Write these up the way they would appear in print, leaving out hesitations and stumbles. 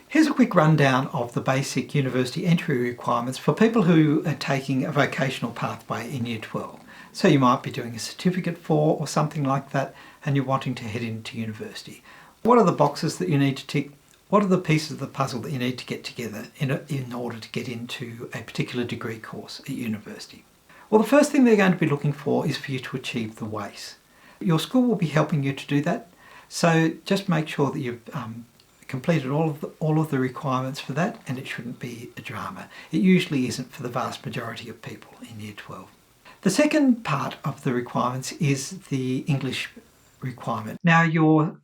Here's a quick rundown of the basic university entry requirements for people who are taking a vocational pathway in Year 12. So you might be doing a certificate for or something like that and you're wanting to head into university. What are the boxes that you need to tick? What are the pieces of the puzzle that you need to get together in order to get into a particular degree course at university? Well, the first thing they're going to be looking for is for you to achieve the WACE. Your school will be helping you to do that, so just make sure that you've completed all of the requirements for that, and it shouldn't be a drama. It usually isn't for the vast majority of people in Year 12. The second part of the requirements is the English requirement. Now, your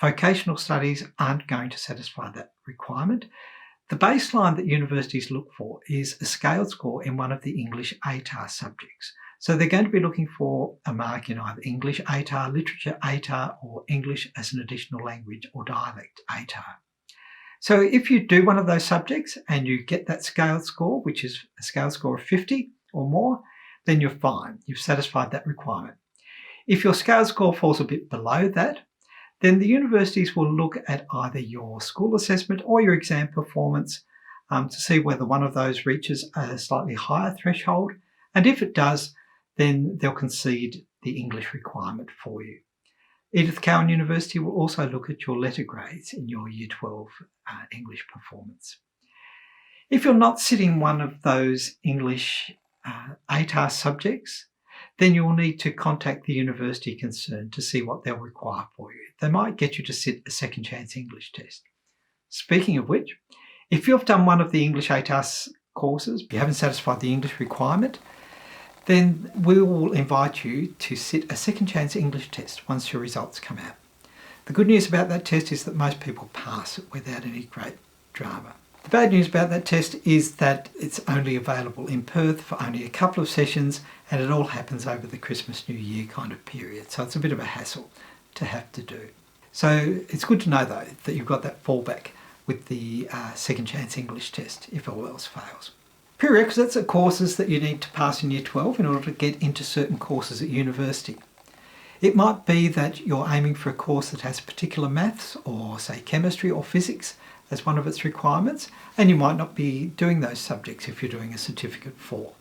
vocational studies aren't going to satisfy that requirement. The baseline that universities look for is a scaled score in one of the English ATAR subjects. So they're going to be looking for a mark in either English ATAR, Literature ATAR, or English as an Additional Language or Dialect ATAR. So if you do one of those subjects and you get that scaled score, which is a scaled score of 50 or more, then you're fine. You've satisfied that requirement. If your scaled score falls a bit below that, then the universities will look at either your school assessment or your exam performance to see whether one of those reaches a slightly higher threshold. And if it does, then they'll concede the English requirement for you. Edith Cowan University will also look at your letter grades in your Year 12 English performance. If you're not sitting one of those English ATAR subjects, then you'll need to contact the university concerned to see what they'll require for you. They might get you to sit a second chance English test. Speaking of which, if you've done one of the English ATAR courses, you haven't satisfied the English requirement, then we will invite you to sit a second chance English test once your results come out. The good news about that test is that most people pass it without any great drama. The bad news about that test is that it's only available in Perth for only a couple of sessions, and it all happens over the Christmas New Year kind of period. So it's a bit of a hassle to have to do. So it's good to know though that you've got that fallback with the second chance English test if all else fails. Prerequisites are courses that you need to pass in Year 12 in order to get into certain courses at university. It might be that you're aiming for a course that has particular maths or say chemistry or physics as one of its requirements, and you might not be doing those subjects if you're doing a certificate for.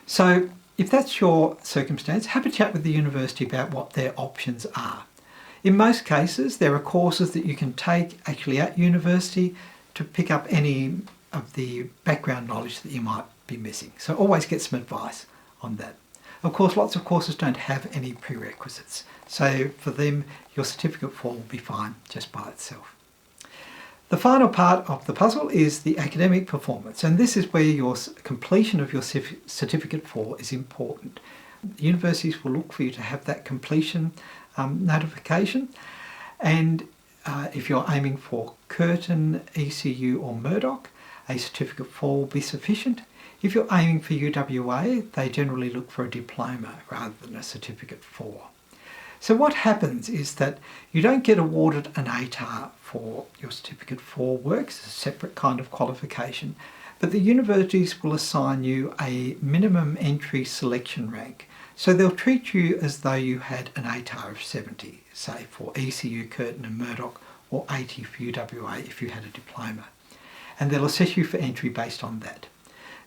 So if that's your circumstance, have a chat with the university about what their options are. In most cases, there are courses that you can take actually at university to pick up any of the background knowledge that you might be missing. So always get some advice on that. Of course, lots of courses don't have any prerequisites. So for them, your certificate for will be fine just by itself. The final part of the puzzle is the academic performance, and this is where your completion of your certificate for is important. Universities will look for you to have that completion notification, and if you're aiming for Curtin, ECU or Murdoch, a certificate for will be sufficient. If you're aiming for UWA, they generally look for a diploma rather than a certificate for. So what happens is that you don't get awarded an ATAR for your certificate for works, it's a separate kind of qualification, but the universities will assign you a minimum entry selection rank. So they'll treat you as though you had an ATAR of 70, say for ECU, Curtin and Murdoch, or 80 for UWA if you had a diploma. And they'll assess you for entry based on that.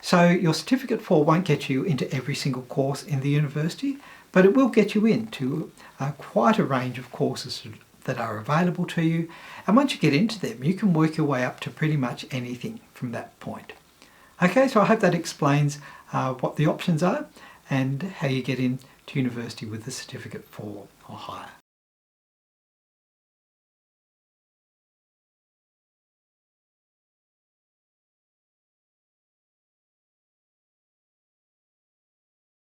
So your certificate for won't get you into every single course in the university, but it will get you into quite a range of courses that are available to you. And once you get into them, you can work your way up to pretty much anything from that point. Okay, so I hope that explains what the options are and how you get into university with the certificate for or higher.